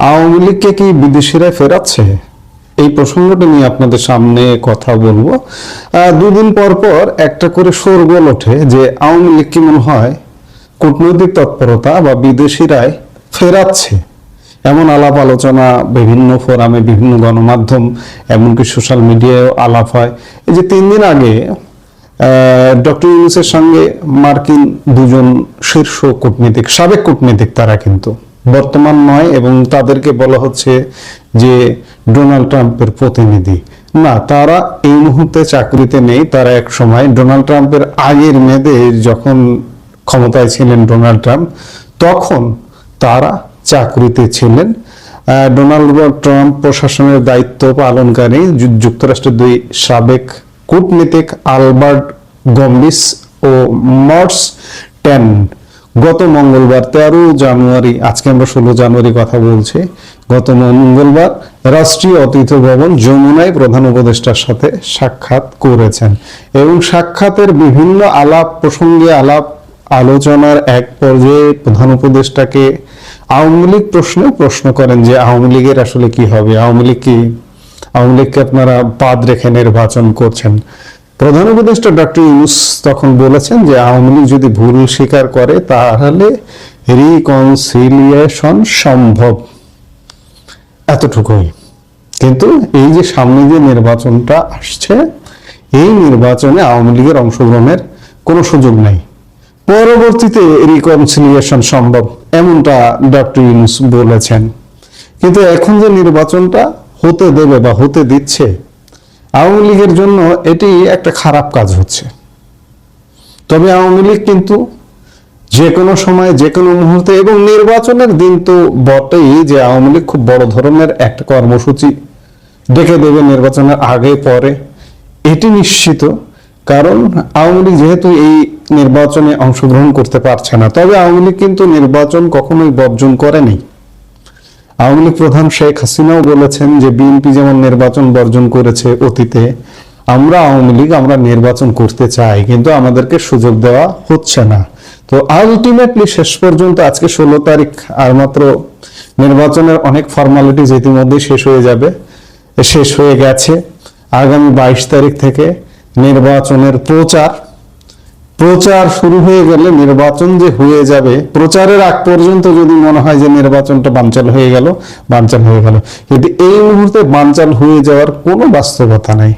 আওয়ামী লীগকে কি বিদেশিরা ফেরাচ্ছে? এই প্রসঙ্গটা নিয়ে আপনাদের সামনে কথা বলবো। দুদিন পর পর একটা করে শোরগোল ওঠে যে আওয়ামী লীগ কি মনে হয় কূটনৈতিক তৎপরতা বা বিদেশিরাই ফেরাচ্ছে, এমন আলাপ আলোচনা বিভিন্ন ফোরামে, বিভিন্ন গণমাধ্যম, এমনকি সোশ্যাল মিডিয়ায় আলাপ হয়। এই যে 3 দিন আগে ডক্টর ইউনূসের সঙ্গে মার্কিন দুজন শীর্ষ কূটনীতিক, সাবেক কূটনীতিক, তারা কিন্তু বর্তমান নয়, এবং তাদেরকে বলা হচ্ছে যে ডোনাল্ড ট্রাম্পের প্রতিনিধি। না, তারা এই মুহূর্তে চাকরিতে নেই। তারা এক সময় ডোনাল্ড ট্রাম্পের আগের মেয়াদে যখন ক্ষমতায় ছিলেন ডোনাল্ড ট্রাম্প, তখন তারা চাকরিতে ছিলেন। ডোনাল্ড ট্রাম্প প্রশাসনের দায়িত্ব পালনকারী যুক্তরাষ্ট্রের 2 সাবেক কূটনীতিক আলবার্ট গম্বিস ও মর্স টেন গত মঙ্গলবার 13 জানুয়ারি, আজকে আমরা 16 জানুয়ারি কথা বলছি, গত মঙ্গলবার রাষ্ট্রীয় অতিথি ভবন যমুনায় প্রধান উপদেষ্টার সাথে সাক্ষাৎ করেছেন। এবং সাক্ষাতের বিভিন্ন আলাপ প্রসঙ্গে আলোচনার এক পর্যায়ে প্রধান উপদেষ্টাকে আওয়ামী লীগ প্রশ্ন করেন যে আওয়ামী লীগের আসলে কি হবে, আওয়ামী লীগকে আপনারা বাদ রেখে নির্বাচন করছেন। প্রধান উপদেষ্টা ডক্টর ইউনূস তখন বলেছেন যে আওয়ামী লীগ যদি ভুল স্বীকার করে তাহলে রিকনসিলিয়েশন সম্ভব, এতটুকুই। কিন্তু এই যে সামনে যে নির্বাচনটা আসছে, এই নির্বাচনে আওয়ামী লীগের অংশগ্রহণের কোনো সুযোগ নাই, পরবর্তীতে রিকনসিলিয়েশন সম্ভব, এমনটা ডক্টর ইউনূস বলেছেন। কিন্তু এখন যে নির্বাচনটা হতে দেবে বা হতে দিচ্ছে, আওয়ামী লীগের জন্য এটি একটা খারাপ কাজ হচ্ছে। তবে আওয়ামী লীগ কিন্তু যে কোনো সময়, যে কোনো মুহূর্তে, এবং নির্বাচনের দিন তো বটেই যে আওয়ামী লীগ খুব বড় ধরনের একটা কর্মসূচি ডেকে দেবে নির্বাচনের আগে পরে, এটি নিশ্চিত। কারণ আওয়ামী লীগ যেহেতু এই নির্বাচনে অংশগ্রহণ করতে পারছে না, তবে আওয়ামী লীগ কিন্তু নির্বাচন কখনোই বর্জন করেনি। আওয়ামী লীগ প্রধান শেখ হাসিনাও বলেছেন যে বিএনপি যেমন নির্বাচন বর্জন করেছে অতীতে, আওয়ামী লীগ আমরা নির্বাচন করতে চাই, কিন্তু আমাদেরকে সুযোগ দেওয়া হচ্ছে না। তো আলটিমেটলি শেষ পর্যন্ত আজকে 16 তারিখ, আর মাত্র নির্বাচনের অনেক ফর্মালিটিজ ইতিমধ্যে শেষ হয়ে গেছে। আগামী 22 তারিখ থেকে নির্বাচনের প্রচার শুরু হয়ে গেলে নির্বাচন যে হয়ে যাবে, প্রচারের আগ পর্যন্ত যদি মনে হয় যে নির্বাচনটা বানচাল হয়ে গেল, কিন্তু এই মুহূর্তে বানচাল হয়ে যাওয়ার কোনো বাস্তবতা নাই।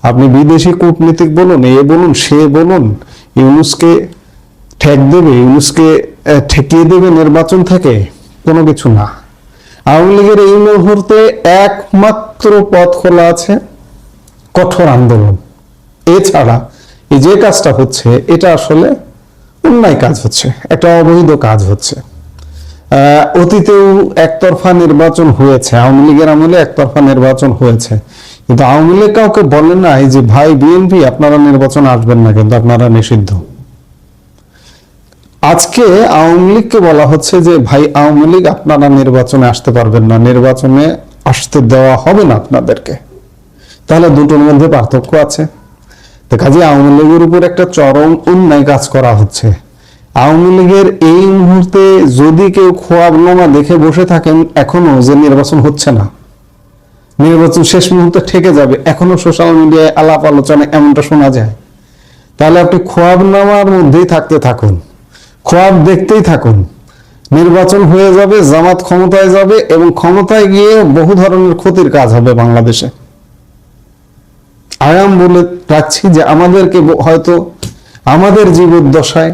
আপনি বিদেশি কূটনীতিক বলুন, এ বলুন, সে বলুন, ইউনূসকে ঠেকিয়ে দেবে নির্বাচন থেকে, কোনো কিছু না। আওয়ামী লীগের এই মুহূর্তে একমাত্র পথ খোলা আছে কঠোর আন্দোলন। এছাড়া এই যে কাজটা হচ্ছে, এটা আসলে অন্যায় কাজ হচ্ছে, একটা অবৈধ কাজ হচ্ছে। অতীতেও একতরফা নির্বাচন হয়েছে, আওয়ামী লীগের আমলে একতরফা নির্বাচন হয়েছে, কিন্তু আওয়ামী লীগ কাউকে বলে নাই যে ভাই বিএনপি আপনারা নির্বাচন আসবেন না, কিন্তু আপনারা নিষিদ্ধ। আজকে আওয়ামী লীগকে বলা হচ্ছে যে ভাই আওয়ামী লীগ আপনারা নির্বাচনে আসতে পারবেন না, নির্বাচনে আসতে দেওয়া হবে না আপনাদেরকে। তাহলে দুটোর মধ্যে পার্থক্য আছে। তো কাজে আওয়ামী লীগের উপর একটা চরম অন্যায় কাজ করা হচ্ছে। আওয়ামী লীগের এই মুহূর্তে যদি কেউ খোয়াবনামা দেখে বসে থাকেন এখনো যে নির্বাচন হচ্ছে না, নির্বাচন শেষ মুহূর্তে ঠেকে যাবে, এখনো সোশ্যাল মিডিয়ায় আলাপ আলোচনা এমনটা শোনা যায়, তাহলে আপনি খোয়াবনামার মধ্যেই থাকতে থাকুন, খোয়াব দেখতেই থাকুন। নির্বাচন হয়ে যাবে, জামাত ক্ষমতায় যাবে, এবং ক্ষমতায় গিয়ে বহু ধরনের ক্ষতির কাজ হবে বাংলাদেশে। আগাম বলে রাখছি যে আমাদেরকে হয়তো আমাদের জীবদ্দশায়,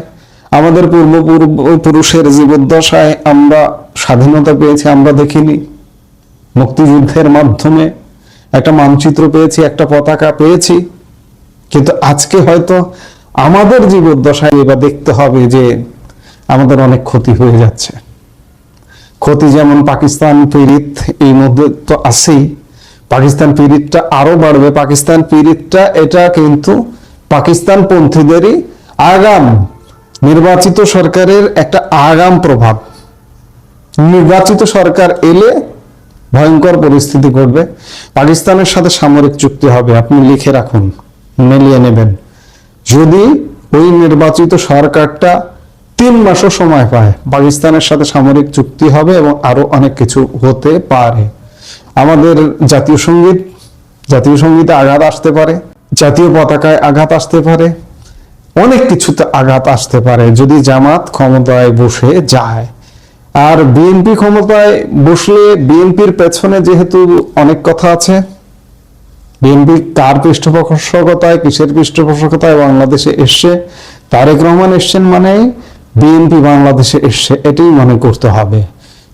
আমাদের পূর্বপুরুষের জীবদ্দশায় আমরা স্বাধীনতা পেয়েছি, আমরা দেখিনি। মুক্তিযুদ্ধের মাধ্যমে একটা মানচিত্র পেয়েছি, একটা পতাকা পেয়েছি, কিন্তু আজকে হয়তো আমাদের জীবদ্দশায় এবার দেখতে হবে যে আমাদের অনেক ক্ষতি হয়ে যাচ্ছে। ক্ষতি যেমন পাকিস্তান পীড়িত এই মধ্যে তো আছেই, পাকিস্তান পীড়িতটা আরো বাড়বে। পাকিস্তান পীড়িতটা এটা কিন্তু পাকিস্তান পন্থীদেরই আগাম নির্বাচিত সরকারের একটা আগাম প্রভাব। নির্বাচিত সরকার এলে ভয়ঙ্কর পরিস্থিতি ঘটবে। পাকিস্তানের সাথে সামরিক চুক্তি হবে, আপনি লিখে রাখুন, মিলিয়ে নেবেন। যদি ওই নির্বাচিত সরকারটা 3 মাসও সময় পায়, পাকিস্তানের সাথে সামরিক চুক্তি হবে এবং আরো অনেক কিছু হতে পারে। আমাদের জাতীয় সঙ্গীতে আঘাত আসতে পারে, জাতীয় পতাকায় আঘাত আসতে পারে, অনেক কিছুতে আঘাত আসতে পারে যদি জামাত ক্ষমতায় বসে যায়। আর বিএনপি ক্ষমতায় বসলে বিএনপির পেছনে যেহেতু অনেক কথা আছে, বিএনপি কার পৃষ্ঠপোষকতায়, কিসের পৃষ্ঠপোষকতায় বাংলাদেশে এসছে, তারেক রহমান এসছেন মানে বিএনপি বাংলাদেশে এসছে, এটাই মনে করতে হবে।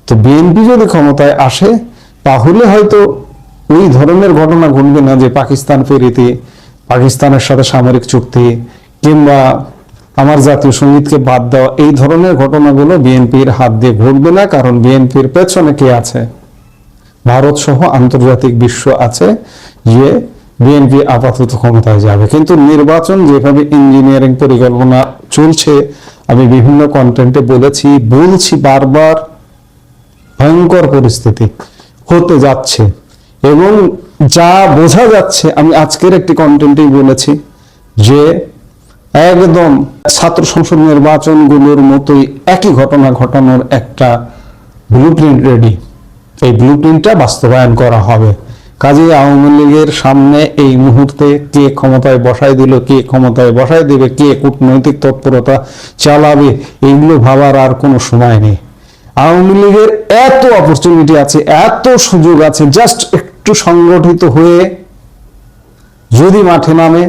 তো বিএনপি যদি ক্ষমতায় আসে তাহলে হয়তো ওই ধরনের ঘটনা ঘটবে না, যে পাকিস্তান ফেরিতে, পাকিস্তানের সাথে সামরিক চুক্তি, কিংবা আমার জাতীয় সঙ্গীতকে বাদ দেওয়া, এই ধরনের ঘটনাগুলো বিএনপির হাত দিয়ে ঘটবে না। কারণ বিএনপির পেছনে কে আছে? ভারত সহ আন্তর্জাতিক বিশ্ব আছে, যে বিএনপি আপাতত ক্ষমতায় যাবে। কিন্তু নির্বাচন যেভাবে ইঞ্জিনিয়ারিং পরিকল্পনা চলছে, আমি বিভিন্ন কন্টেন্টে বলছি বারবার, ভয়ঙ্কর পরিস্থিতি হতে যাচ্ছে। এবং যা বোঝা যাচ্ছে, আমি আজকের একটি কন্টেন্টেই বলেছি যে একদম ছাত্র সংসদ নির্বাচনগুলোর মতোই একই ঘটনা ঘটানোর একটা ব্লুপ্রিন্ট রেডি। এই ব্লুপ্রিন্টটা বাস্তবায়ন করা হবে। কাজেই আওয়ামী লীগের সামনে এই মুহূর্তে কে ক্ষমতায় বসায় দিল, কে ক্ষমতায় বসায় দেবে, কে কূটনৈতিক তৎপরতা চালাবে, এইগুলো ভাবার আর কোনো সময় নেই। আওয়ামী লীগের এত অপরচুনিটি আছে, এত সুযোগ আছে, জাস্ট একটু সংগঠিত হয়ে যদি মাঠে নামে।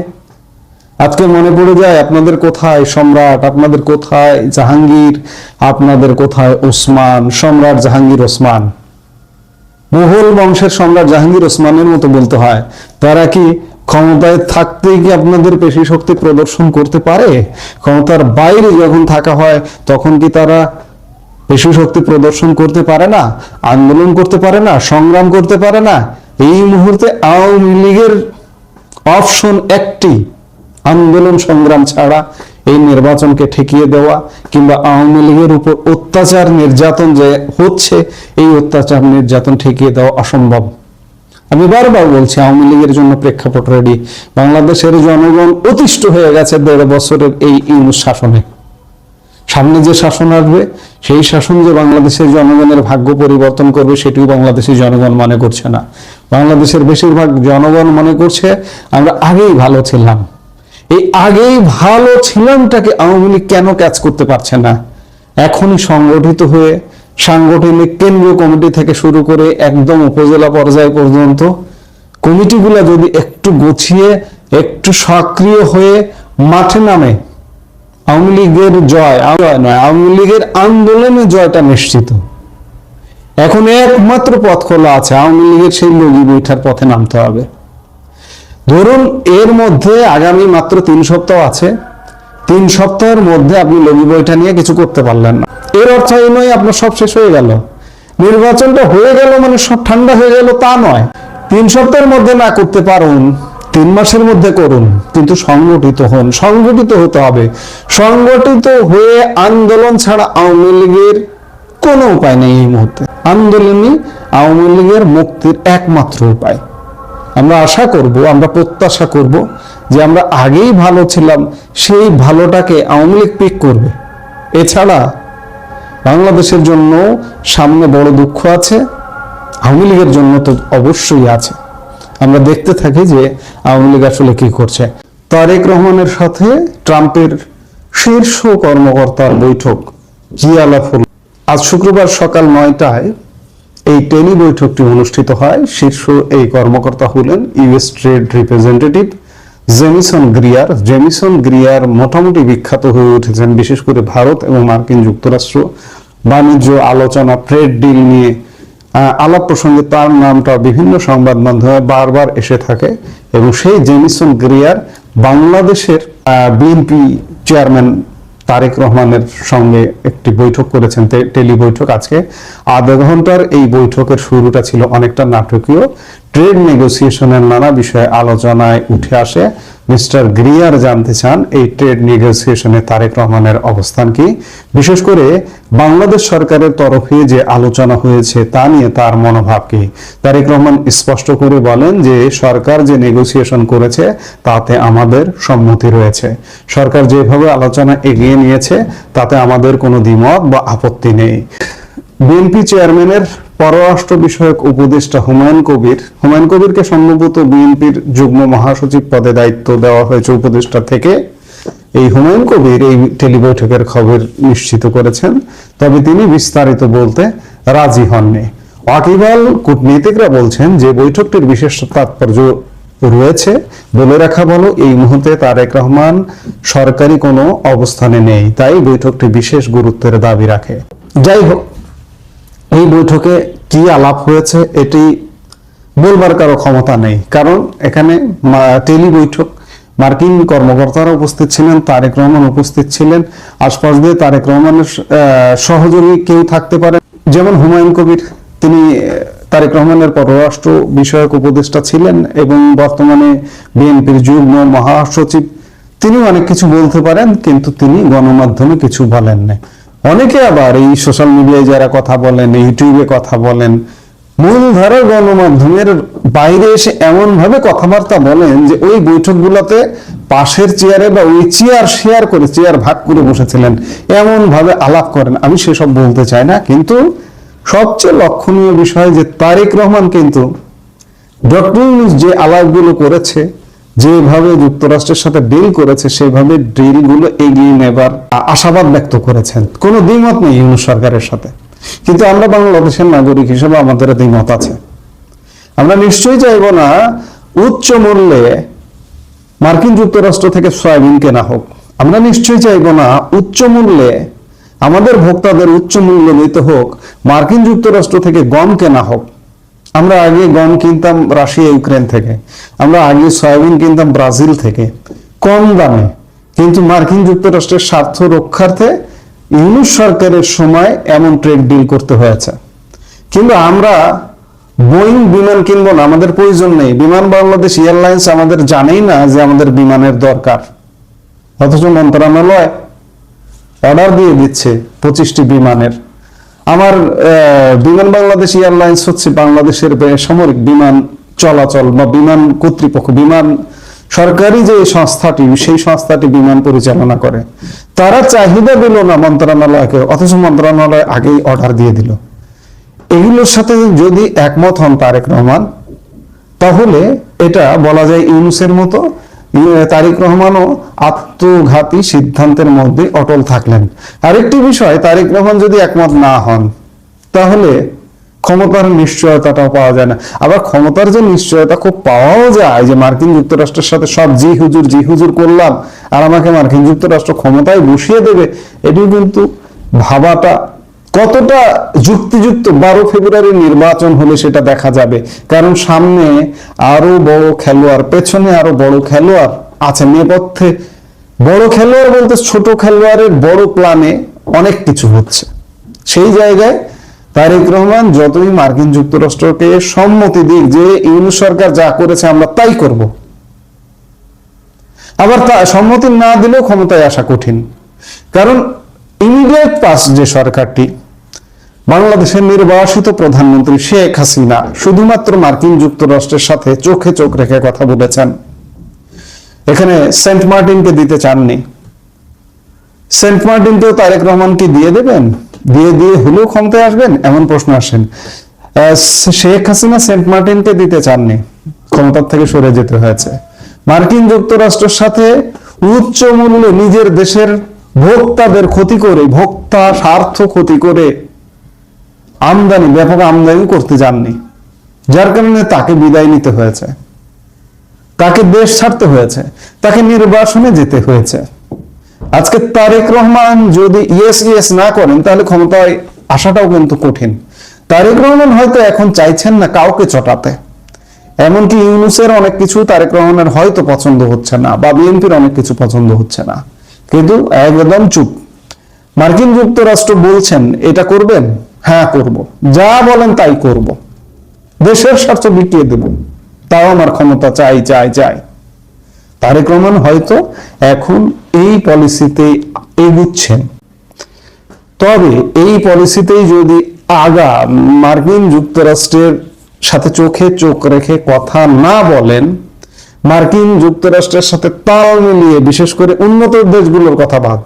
আজকে মনে পড়ে যায় আপনাদের কোথায় সম্রাট, আপনাদের কোথায় জাহাঙ্গীর, আপনাদের কোথায় ওসমান, সম্রাট জাহাঙ্গীর ওসমান, মুঘল বংশের সম্রাট জাহাঙ্গীর ওসমানের মতো বলতে হয়। তারা কি ক্ষমতায় থাকতেই কি আপনাদের পেশি শক্তি প্রদর্শন করতে পারে? ক্ষমতার বাইরে যখন থাকা হয় তখন কি তারা পেশি শক্তি প্রদর্শন করতে পারে না, আন্দোলন করতে পারে না, সংগ্রাম করতে পারে না? এই মুহূর্তে আওয়ামী লীগের অপশন একটি, আন্দোলন সংগ্রাম ছাড়া এই নির্বাচনকে ঠেকিয়ে দেওয়া, কিংবা আওয়ামী লীগের উপর অত্যাচার নির্যাতন যে হচ্ছে, এই অত্যাচার নির্যাতন ঠেকিয়ে দেওয়া অসম্ভব। আমি বারবার বলছি, আওয়ামী লীগের জন্য প্রেক্ষাপট রেডি। বাংলাদেশের জনগণ অতিষ্ঠ হয়ে গেছে 1.5 বছরের এই ইউনূস শাসনে। সামনে যে শাসন আসবে, সেই শাসন যে বাংলাদেশের জনগণের ভাগ্য পরিবর্তন করবে, সেটিও বাংলাদেশের জনগণ মনে করছে না। বাংলাদেশের বেশিরভাগ জনগণ মনে করছে আমরা আগেই ভালো ছিলাম। এই আগেই ভালো ছিলামটাকে আওয়ামী লীগ কেন ক্যাচ করতে পারছে না? এখনই সংগঠিত হয়ে সাংগঠনিক কেন্দ্রীয় কমিটি থেকে শুরু করে একদম উপজেলা পর্যায় পর্যন্ত কমিটিগুলা যদি একটু গুছিয়ে, একটু সক্রিয় হয়ে মাঠে নামে, আওয়ামী লীগের জয় নয়, আওয়ামী লীগের আন্দোলনে জয়টা নিশ্চিত। এখন একমাত্র পথ খোলা আছে, আওয়ামী লীগের সেই লগি বৈঠার পথে নামতে হবে। ধরুন এর মধ্যে আগামী মাত্র 3 সপ্তাহ আছে, 3 সপ্তাহের মধ্যে আপনি লগি বৈঠা নিয়ে কিছু করতে পারলেন না, এর অর্থ এই নয় আপনার সব শেষ হয়ে গেল, নির্বাচনটা হয়ে গেল মানে সব ঠান্ডা হয়ে গেল, তা নয়। 3 সপ্তাহের মধ্যে না করতে পারুন, 3 মাসের মধ্যে করুন, কিন্তু সংগঠিত হন। সংগঠিত হতে হবে। সংগঠিত হয়ে আন্দোলন ছাড়া আওয়ামী লীগের কোনো উপায় নেই। এই মুহূর্তে আন্দোলনই আওয়ামী লীগের মুক্তির একমাত্র উপায়। আমরা আশা করব, আমরা প্রত্যাশা করব যে আমরা আগেই ভালো ছিলাম, সেই ভালোটাকে আওয়ামী লীগ পিক করবে। এছাড়া বাংলাদেশের জন্য সামনে বড় দুঃখ আছে, আওয়ামী লীগের জন্য তো অবশ্যই আছে। আমরা দেখতে থাকি যে আওয়ামী লীগ আসলে কি করছে। তারেক রহমানের সাথে ট্রাম্পের শীর্ষ কর্মকর্তার বৈঠক, কি আলাপ হলো। আজ শুক্রবার সকাল 9টায় এই টেলি বৈঠকটি অনুষ্ঠিত হয়। শীর্ষ এই কর্মকর্তা হলেন US trade representative Jamieson Greer মোটামুটি বিখ্যাত হয়ে উঠেছেন, বিশেষ করে ভারত এবং মার্কিন যুক্তরাষ্ট্র বাণিজ্য আলোচনা, ট্রেড ডিল নিয়ে আলাপ প্রসঙ্গে তার নামটা বিভিন্ন সংবাদ মাধ্যমে বারবার এসে থাকে। এবং সেই জেমিসন গ্রিয়ার বাংলাদেশের বিএনপি চেয়ারম্যান তারেক রহমানের সঙ্গে একটি বৈঠক করেছেন, টেলি বৈঠক। আজকে আধা ঘন্টার এই বৈঠকের শুরুটা ছিল অনেকটা নাটকীয়। ট্রেড নেগোসিয়েশনের নানা বিষয়ে আলোচনায় উঠে আসে মিস্টার গ্রিয়ার জানতে চান এই ট্রেড নেগোসিয়েশনে তারেক রহমানের অবস্থান কি, বিশেষ করে বাংলাদেশ সরকারের তরফে যে আলোচনা হয়েছে তা নিয়ে তার মনোভাব কি। তারেক রহমান স্পষ্ট করে বলেন যে সরকার যে নেগোসিয়েশন করেছে তাতে আমাদের সম্মতি রয়েছে, সরকার যেভাবে আলোচনা এগিয়ে নিয়েছে তাতে আমাদের কোনো দ্বিমত বা আপত্তি নেই। বিএনপি চেয়ারম্যানের পররাষ্ট্র বিষয়ক উপদেষ্টা হুমায়ুন কবিরকে সম্ভবত বিএনপির যুগ্ম মহাসচিব পদে দায়িত্ব দেওয়া হয়েছে উপদেষ্টা থেকে। এই হুমায়ুন কবির এই টেলিবৈঠকের খবর নিশ্চিত করেছেন, তবে তিনি বিস্তারিত বলতে রাজি হননি। ওয়াকিবহাল কূটনীতিকরা বলছেন যে বৈঠকটির বিশেষ তাৎপর্য রয়েছে। বলে রাখা ভালো, এই মুহূর্তে তারেক রহমান সরকারি কোনো অবস্থানে নেই, তাই বৈঠকটি বিশেষ গুরুত্বের দাবি রাখে। যাই হোক, এই বৈঠকে কি আলাপ হয়েছে এটি বলবার কারো ক্ষমতা নেই, কারণ এখানে টেলি বৈঠক, মার্কিন কর্মকর্তারা উপস্থিত ছিলেন, তারেক রহমান উপস্থিত ছিলেন, আশপাশ দিয়ে তারেক রহমানের সহযোগী কেউ থাকতে পারে, যেমন হুমায়ুন কবির, তিনি তারেক রহমানের পররাষ্ট্র বিষয়ক উপদেষ্টা ছিলেন এবং বর্তমানে বিএনপির যুগ্ম মহাসচিব। তিনি অনেক কিছু বলতে পারেন, কিন্তু তিনি গণমাধ্যমে কিছু বলেন না। অনেকে আবার এই সোশ্যাল মিডিয়ায় যারা কথা বলেন, ইউটিউবে কথা বলেন, মূলধারা গণমাধ্যমের বাইরে এসে এমন ভাবে কথাবার্তা বলেন যে ওই বৈঠকগুলোতে পাশের চেয়ারে বা ওই চেয়ার শেয়ার করে, চেয়ার ভাগ করে বসেছিলেন, এমন ভাবে আলাপ করেন। আমি সেসব বলতে চাই না, কিন্তু সবচেয়ে লক্ষণীয় বিষয় যে তারেক রহমান কিন্তু ডক্টর ইউনূস যে আলাপগুলো করেছে, যেভাবে যুক্তরাষ্ট্রের সাথে ডিল করেছে, সেভাবে ডিলগুলো এগিয়ে নেবার আশাবাদ ব্যক্ত করেছেন। কোনো দ্বিমত নেই ইউনূস সরকারের সাথে, কিন্তু আমরা বাংলাদেশের নাগরিক হিসেবে আমাদের দ্বিমত আছে। আমরা নিশ্চয়ই চাইব না উচ্চ মূল্যে মার্কিন যুক্তরাষ্ট্র থেকে সয়াবিন কেনা হোক। আমরা নিশ্চয়ই চাইব না উচ্চ মূল্যে আমাদের ভোক্তাদের উচ্চ মূল্য নিতে হোক মার্কিন যুক্তরাষ্ট্র থেকে গম কেনা হোক। আমরা আগে গম কিনতাম রাশিয়া ইউক্রেন থেকে, আমরা আগে সয়াবিন কিনতাম ব্রাজিল থেকে কম দামে, কিন্তু মার্কিন যুক্তরাষ্ট্রের স্বার্থ রক্ষার্থে ইউনূস সরকারের সময় এমন ট্রেড ডিল করতে হয়েছে। কিন্তু আমরা বোয়িং বিমান কিনবো না, আমাদের প্রয়োজন নেই। বিমান বাংলাদেশ এয়ারলাইন্স আমাদের জানেই না যে আমাদের বিমানের দরকার, অথচ মন্ত্রণালয় অর্ডার দিয়ে দিচ্ছে 25টি বিমানের। আমার বিমান বাংলাদেশ এয়ারলাইন্স হচ্ছে বাংলাদেশের বেসামরিক বিমান চলাচল বা বিমান কর্তৃপক্ষ, বিমান সরকারি যে সংস্থাটি, সেই সংস্থাটি বিমান পরিচালনা করে। তারা চাহিদা দিল না মন্ত্রণালয়কে, অথচ মন্ত্রণালয় আগেই অর্ডার দিয়ে দিল। এগুলোর সাথে যদি একমত হন তারেক রহমান, তাহলে এটা বলা যায় ইউনূসের মতো তারেক রহমানও আত্মঘাতী সিদ্ধান্তের মধ্যে অটল থাকলেন। আরেকটি বিষয়, তারেক রহমান যদি একমত না হন তাহলে ক্ষমতার নিশ্চয়তাটাও পাওয়া যায় না। আবার ক্ষমতার যে নিশ্চয়তা খুব পাওয়াও যায়, যে মার্কিন যুক্তরাষ্ট্রের সাথে সব জি হুজুর করলাম আর আমাকে মার্কিন যুক্তরাষ্ট্র ক্ষমতায় বসিয়ে দেবে, এটি কিন্তু ভাবাটা কতটা যুক্তিযুক্ত 12 ফেব্রুয়ারি নির্বাচন হলে সেটা দেখা যাবে। কারণ সামনে আরো বড় খেলোয়াড়, পেছনে আরো বড় খেলোয়াড় আছে, নেপথ্যে বড় খেলোয়াড় বলতে ছোট খেলোয়াড়ের বড় প্ল্যানে অনেক কিছু হচ্ছে। সেই জায়গায় তারেক রহমান যতই মার্কিন যুক্তরাষ্ট্রকে সম্মতি দিক যে ইউনূস সরকার যা করেছে আমরা তাই করব, আবার তা সম্মতি না দিলেও ক্ষমতায় আসা কঠিন। কারণ ইমিডিয়েট পাস যে সরকারটি, বাংলাদেশের নির্বাসিত প্রধানমন্ত্রী শেখ হাসিনা শুধুমাত্র মার্কিন যুক্তরাষ্ট্রের সাথে চোখে চোখ রেখে কথা বলেছেন। এখানে সেন্ট মার্টিনকে দিতে চাননি। সেন্ট মার্টিনকেও তারেক রহমানকে দিয়ে দেবেন, দিয়ে হলেও ক্ষমতায় আসবেন, এমন প্রশ্ন আসেন। শেখ হাসিনা সেন্ট মার্টিনকে দিতে চাননি, ক্ষমতার থেকে সরে যেতে হয়েছে। মার্কিন যুক্তরাষ্ট্রের সাথে উচ্চ মূল্যে নিজের দেশের ভোক্তাদের ক্ষতি করে, ভোক্তা স্বার্থ ক্ষতি করে ব্যাপক আমদানি করতে যাননি, যার কারণে তাকে বিদায় নিতে হয়েছে, তাকে দেশ ছাড়তে হয়েছে, তাকে নির্বাসনে যেতে হয়েছে। আজকে তারেক রহমান যদি ইয়েস না করেন তাহলে ক্ষমতায় আসাটাও কিন্তু কঠিন। তারেক রহমান হয়তো এখন চাইছেন না কাউকে চটাতে, এমনকি ইউনূসের অনেক কিছু তারেক রহমানের হয়তো পছন্দ হচ্ছে না, বা বিএনপির অনেক কিছু পছন্দ হচ্ছে না, কিন্তু একদম চুপ। মার্কিন যুক্তরাষ্ট্র বলছেন এটা করবেন, হ্যাঁ করব, যা বলেন তাই করব, দেশের স্বার্থ বিকিয়ে দেব, তাও আমার ক্ষমতা চাই। তারেক রহমান হয়তো এখন এই পলিসিতেই এগুচ্ছেন। তবে এই পলিসিতেই যদি মার্কিন যুক্তরাষ্ট্রের সাথে চোখে চোখ রেখে কথা না বলেন, মার্কিন যুক্তরাষ্ট্রের সাথে তাল মিলিয়ে, বিশেষ করে উন্নত দেশগুলোর কথা বাদ,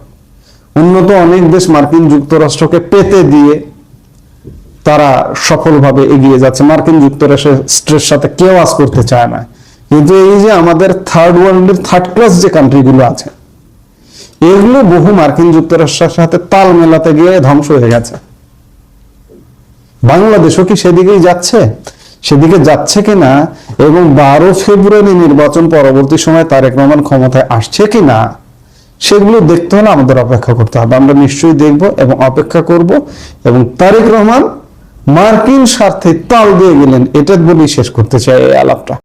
উন্নত অনেক দেশ মার্কিন যুক্তরাষ্ট্রকে পেতে দিয়ে তারা সফলভাবে এগিয়ে যাচ্ছে। মার্কিন যুক্তরাষ্ট্রের সাথে কেউ আজ করতে চায় না, কিন্তু এই যে আমাদের থার্ড ওয়ার্ল্ডের থার্ড ক্লাস যে কান্ট্রিগুলো আছে, এগুলো বহু মার্কিন যুক্তরাষ্ট্রের সাথে তাল মেলাতে গিয়ে ধ্বংস হয়ে গেছে। বাংলাদেশও কি সেদিকেই যাচ্ছে? সেদিকে যাচ্ছে কিনা, এবং 12 ফেব্রুয়ারি নির্বাচন পরবর্তী সময় তারেক রহমান ক্ষমতায় আসছে কিনা, সেগুলো দেখতে হলে আমাদের অপেক্ষা করতে হবে। আমরা নিশ্চয়ই দেখব এবং অপেক্ষা করব, এবং তারেক রহমান মার্কিন স্বার্থে তাল দিয়ে গেলেন, এটা বলেই শেষ করতে চাই এই আলাপটা।